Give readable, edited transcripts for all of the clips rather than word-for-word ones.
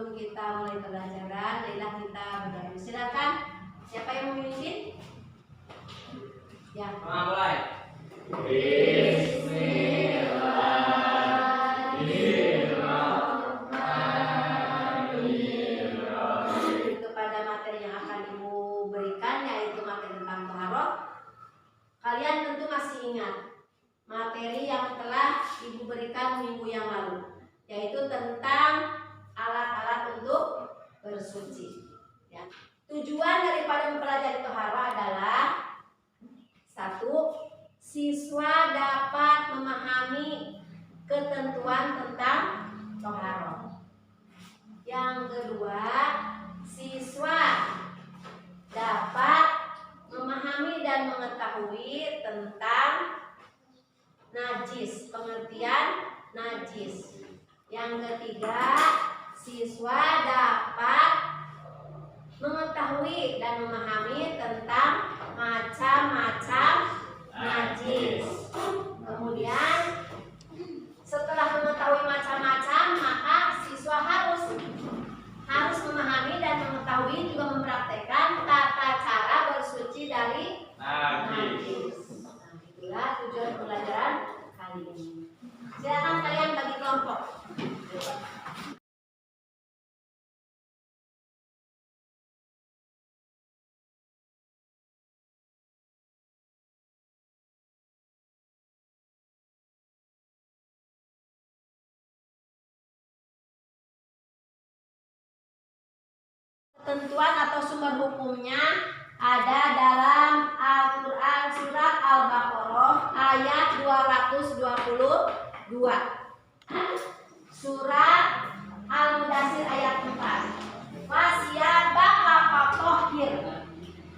sebelum kita mulai pelajaran, marilah kita berdoa. Silakan. Siapa yang mau memimpin? Ya. Mulai. Kepada materi yang akan Ibu berikan, yaitu materi tentang taharah. Kalian tentu masih ingat materi yang telah Ibu berikan minggu yang lalu, yaitu tentang alat-alat untuk bersuci. Ya. Tujuan daripada mempelajari taharah adalah satu, siswa dapat memahami ketentuan tentang taharah. Yang kedua, siswa dapat memahami dan mengetahui tentang najis, pengertian najis. Yang ketiga, siswa dapat mengetahui dan memahami tentang macam-macam najis. Kemudian setelah mengetahui macam-macam, maka siswa harus memahami dan mengetahui juga mempraktekkan tata cara bersuci dari najis. Nah, itulah tujuan pembelajaran kali ini. Silakan kalian bagi kelompok. Ketentuan atau sumber hukumnya ada dalam Al-Quran surat Al-Baqarah ayat 222, surat Al-Mudaththir ayat 4. Wasiyabaka fatahhir,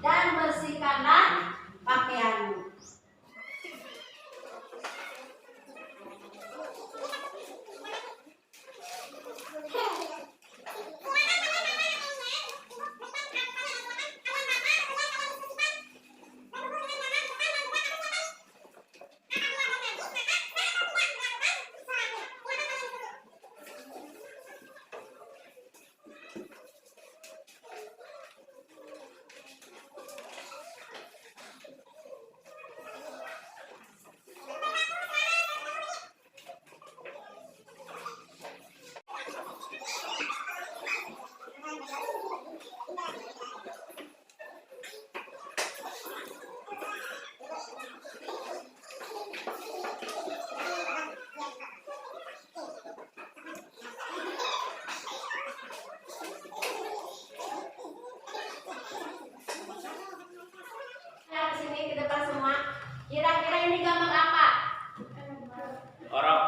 dan bersihkanlah pakaianmu. Kira-kira ini gambar apa? Orang.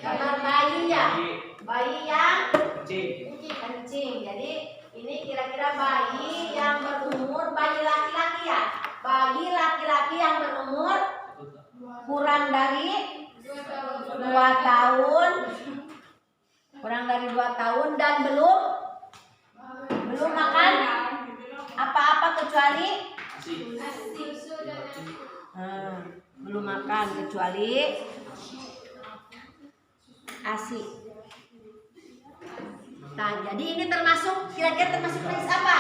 Gambar bayi ya? Bayi yang Kencing. Jadi ini kira-kira bayi yang berumur, bayi laki-laki ya? Bayi laki-laki yang berumur kurang dari 2 tahun. Kurang dari 2 tahun dan belum makan apa-apa kecuali belum makan kecuali ASI. Nah, jadi ini kira-kira termasuk najis apa?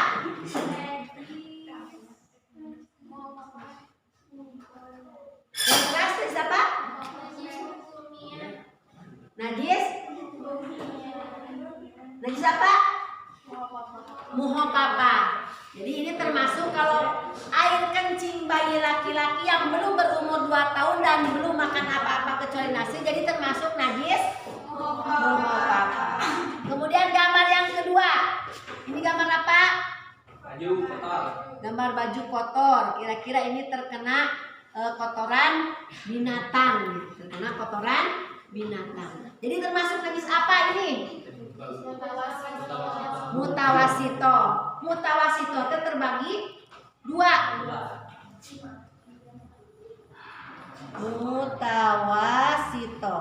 Najis apa? Najis apa? Muhopapa. Jadi ini termasuk kalau air kencing bayi laki-laki yang belum berumur 2 tahun dan belum makan apa-apa kecuali nasi, jadi termasuk najis muhopapa. Kemudian gambar yang kedua. Ini gambar apa? Baju kotor. Gambar baju kotor. Kira-kira ini terkena kotoran binatang. Terkena kotoran binatang. Jadi termasuk najis apa ini? Mutawasito. Mutawasito itu terbagi 2. Mutawasito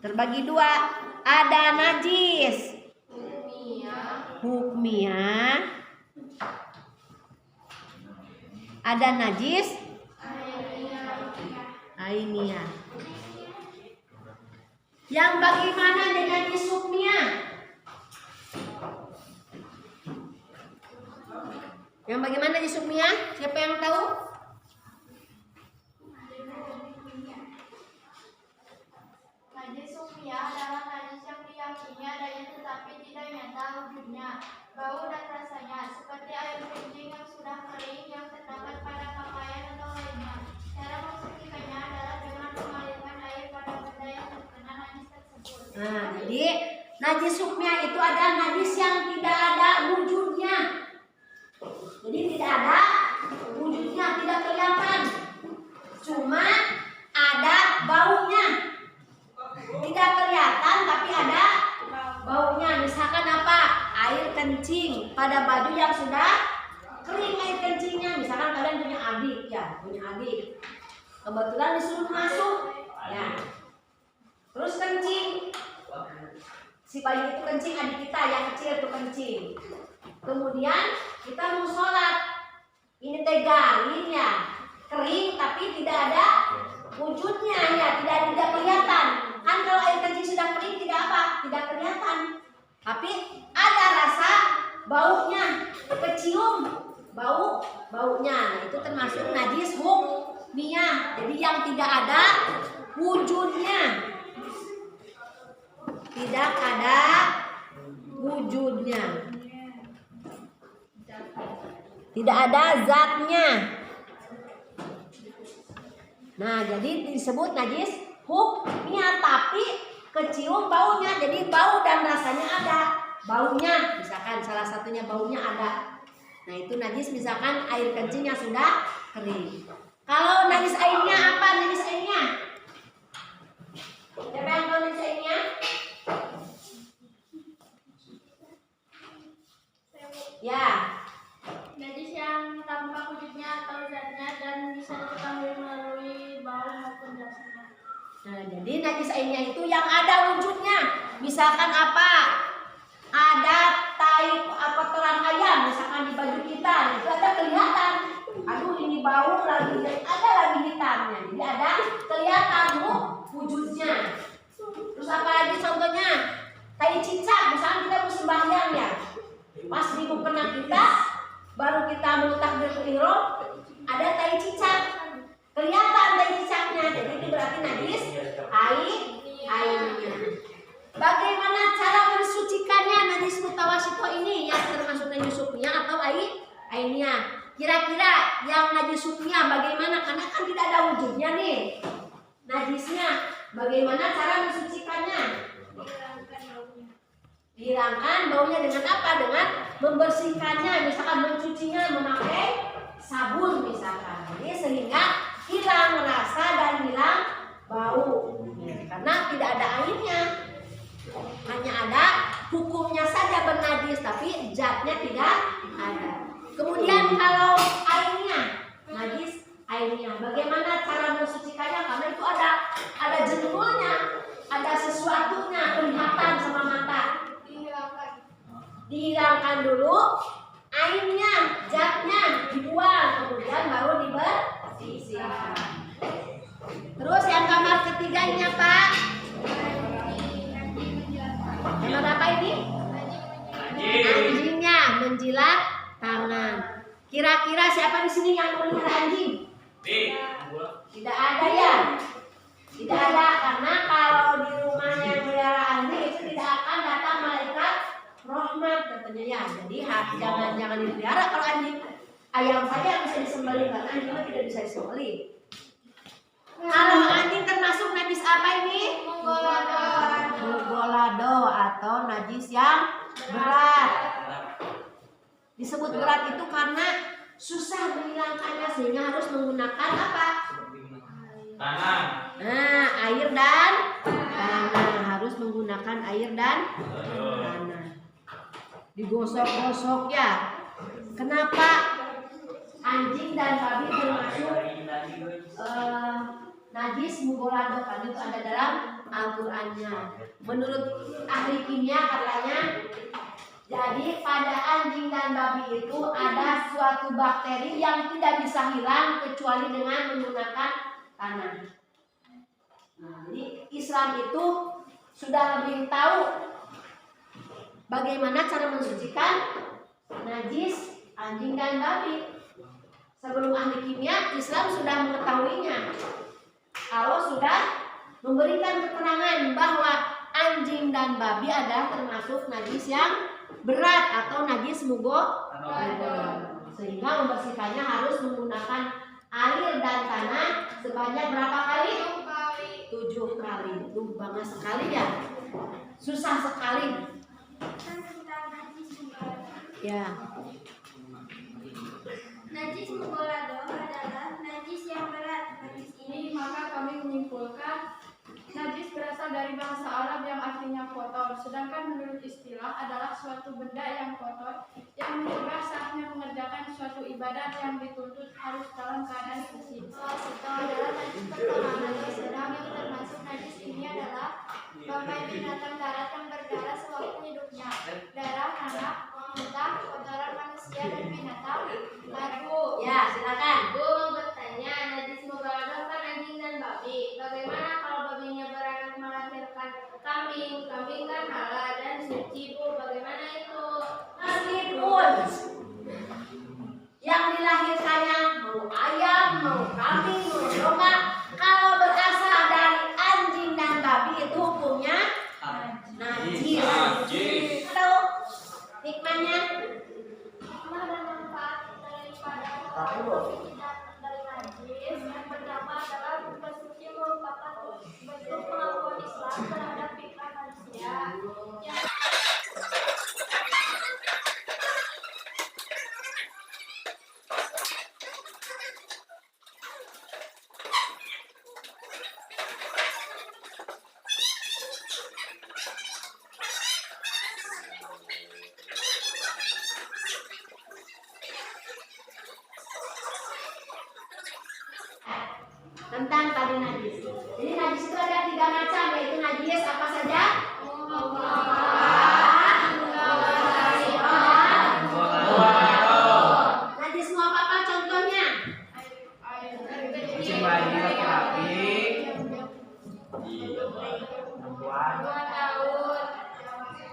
terbagi 2. Ada najis hukmiyah, ada najis ainiyah. Yang bagaimana dengan isuknya? Yang bagaimana isuknya? Siapa yang tahu? Najis sumia adalah najis yang diyakini adanya tetapi tidak nyata wujudnya, bau dan rasanya, seperti air kencing yang sudah kering yang terdapat pada pakaian atau lainnya. Cara mensucikannya adalah dengan mengalirkan air pada benda yang terkena najis tersebut. Nah, jadi najis sumia itu adalah najis yang tidak ada wujudnya. Jadi tidak ada wujudnya, tidak kelihatan. Cuma ada baunya. Tidak kelihatan tapi ada baunya. Misalkan apa? Air kencing pada baju yang sudah kering air kencingnya. Misalkan kalian punya adik ya, punya adik. Kebetulan disuruh masuk ya. Terus kencing. Si bayi itu kencing, adik kita yang kecil itu kencing. Kemudian kita mau sholat. Ini teh garing ya, kering tapi tidak ada wujudnya ya, tidak kelihatan. Kan kalau air kencing sudah kering tidak apa? Tidak kelihatan. Tapi ada rasa baunya, kecium baunya. Nah, itu termasuk najis hukmiyah. Jadi yang tidak ada wujudnya. Tidak ada wujudnya. Tidak ada zatnya. Nah, jadi disebut najis hukmiyah, tapi kecium baunya. Jadi bau dan rasanya ada. Baunya, misalkan salah satunya baunya ada. Nah, itu najis misalkan air kencingnya sudah kering. Kalau najis airnya apa? Najis airnya? Siapa yang tahu najis airnya? Ya. Najis yang tanpa wujudnya atau zatnya dan bisa diketahui melalui bau maupun rasanya. Nah, jadi najis airnya itu yang ada wujudnya. Misalkan apa? Ada tai kotoran ayam misalkan di baju kita, itu ada kelihatan. Aduh, ini bau lagi, ada lagi hitamnya. Jadi ada kelihatan wujudnya. Terus apa lagi contohnya? Tai cicak, misalkan kita mau sembahyang ya. Pas di mukena kita baru kita mau takbiratul ihram, ada tai cicak. Kelihatan tai cicaknya. Jadi itu berarti najis airnya. Bagaimana cara mensucikannya najis mutawasito ini yang termasuk najis sukmiyah atau airnya? Kira-kira yang najis sukmiyah bagaimana? Karena kan tidak ada wujudnya nih najisnya. Bagaimana cara mensucikannya? Dihilangkan baunya dengan apa? Dengan membersihkannya, misalkan mencucinya memakai sabun misalkan. Jadi sehingga hilang rasa dan hilang bau. Karena tidak ada airnya. Hanya ada hukumnya saja bernajis, tapi zatnya tidak ada. Kemudian kalau airnya, najis airnya, bagaimana cara mensucikannya? Karena itu ada jendulnya, ada sesuatunya kelihatan sama mata. Dihilangkan dulu airnya, zatnya dibuang, kemudian baru dibersihkan. Terus yang kamar ketiganya Pak? Kamar apa ini? Anjingnya menjilat tangan. Kira-kira siapa di sini yang melihara anjing? Tidak ada ya? Tidak ada, karena kalau di rumahnya yang melihara anjing itu tidak akan datang malaikat rahmat katanya ya. Jadi jangan dipelihara kalau anjing. Ayam saja yang bisa disembelih, karena anjing tidak bisa disembelih. Kalau anjing termasuk najis apa ini? Mugolado atau najis yang berat. Disebut berat itu karena susah menghilangkannya, sehingga harus menggunakan apa? Tangan. Nah, air dan tanah. Harus menggunakan air dan tanah. Digosok-gosok ya. Kenapa anjing dan babi termasuk najis mugolado? Karena itu ada dalam Al-Qur'annya. Menurut ahli kimia katanya, jadi pada anjing dan babi itu ada suatu bakteri yang tidak bisa hilang kecuali dengan menggunakan tanah. Nah, jadi Islam itu sudah lebih tahu bagaimana cara mensucikan najis anjing dan babi. Sebelum ahli kimia, Islam sudah mengetahuinya. Allah sudah memberikan keterangan bahwa anjing dan babi adalah termasuk najis yang berat atau najis mugo. Sehingga membersihkannya harus menggunakan air dan tanah sebanyak berapa kali? 7 kali. Itu banyak sekali ya. Susah sekali. Ya. Najis mugolado adalah najis yang berat. Najis ini maka kami menyimpulkan najis berasal dari bahasa Arab yang artinya kotor. Sedangkan menurut istilah adalah suatu benda yang kotor yang mencegah saatnya mengerjakan suatu ibadat yang dituntut harus dalam keadaan bersih. Itu adalah najis pertama. Najis sedang yang termasuk najis ini adalah bangkai binatang darat yang berdarah sewaktu hidupnya. Darah, anak, muntah, kotoran manusia dan binatang. Lalu, Ya, silakan. Bu mau bertanya, najis mugolado kan anjing dan babi. Bagaimana kalau babinya beranak melahirkan kambing? Kambing kan halal dan suci, Bu. Bagaimana itu? Meskipun yang dilahirkannya mau ayam, mau kambing, mau domba, kalau berasal dari anjing dan babi itu hukumnya najis. Najis. Tahu hikmahnya? Hikmah dan manfaat daripada dari najis yang pertama adalah bersuci merupakan bentuk pengakuan Islam terhadap fitrah manusia. Yang Tentang tadi najis. Jadi najis itu ada 3 macam, yaitu najis apa saja? Najis mau apa contohnya? Kucing bayi laki-laki. Perempuan. 2 tahun.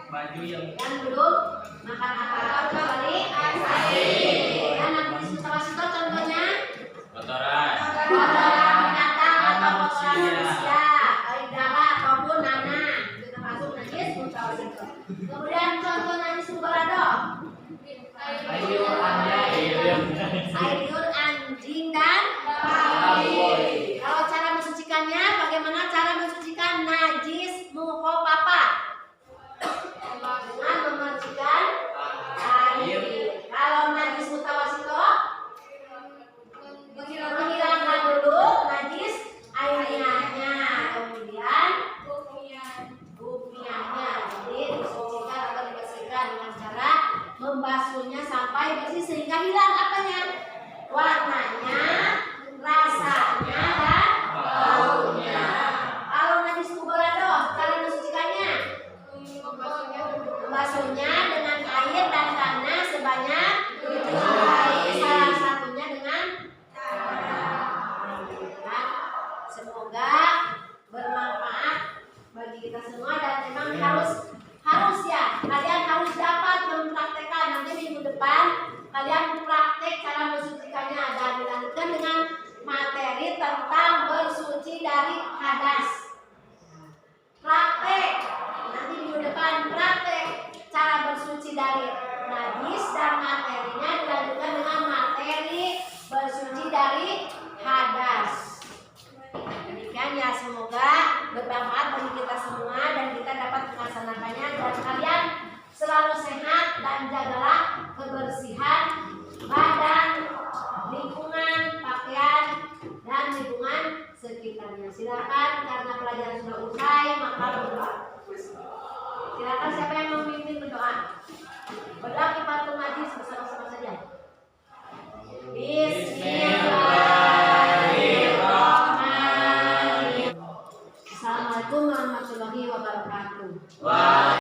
Baju yang Yang belum makan apa-apa kecuali air. Dan najis mutawasito contohnya? kotoran. Kotoran binatang atau kotoran manusia, baik darah ataupun nanah, itu termasuk najis mutawasito. Kemudian contoh najis mugolado, Air anjing. air liur anjing dan babi. Kalau cara mensucikannya, bagaimana cara mensucikan najis mukopapa? Dengan memercikan air. Kalau najis mutawasito, menghilangkan dulu najis airnya, kemudian bumianya. Jadi disucikan atau dibersihkan dengan cara membasuhnya sampai bersih sehingga hilang apanya? Warnanya, rasanya, dan baunya. Kalau najis mugolado, cara mensucikannya membasuhnya dengan air dan tanah sebanyak 7 kali. Salah satunya dengan semoga bermanfaat bagi kita semua dan memang harus ya, kalian harus dapat mempraktekkan. Nanti minggu depan kalian praktek cara mensucikannya dan dilanjutkan dengan materi tentang bersuci dari hadas. Praktek nanti minggu depan, praktek cara bersuci dari najis dan materinya dilanjutkan dengan materi bersuci dari hadas. Demikian ya, semoga bermanfaat bagi kita semua dan kita dapat melaksanakannya dan kalian selalu sehat dan jagalah kebersihan badan, lingkungan, pakaian dan lingkungan sekitarnya. Silakan, karena pelajaran sudah usai maka berdoa. Silakan, siapa yang memimpin berdoa? Berdoa kifaratul majlis bersama-sama saja. Bismillahirrahmanirrahim. Assalamualaikum warahmatullahi wabarakatuh.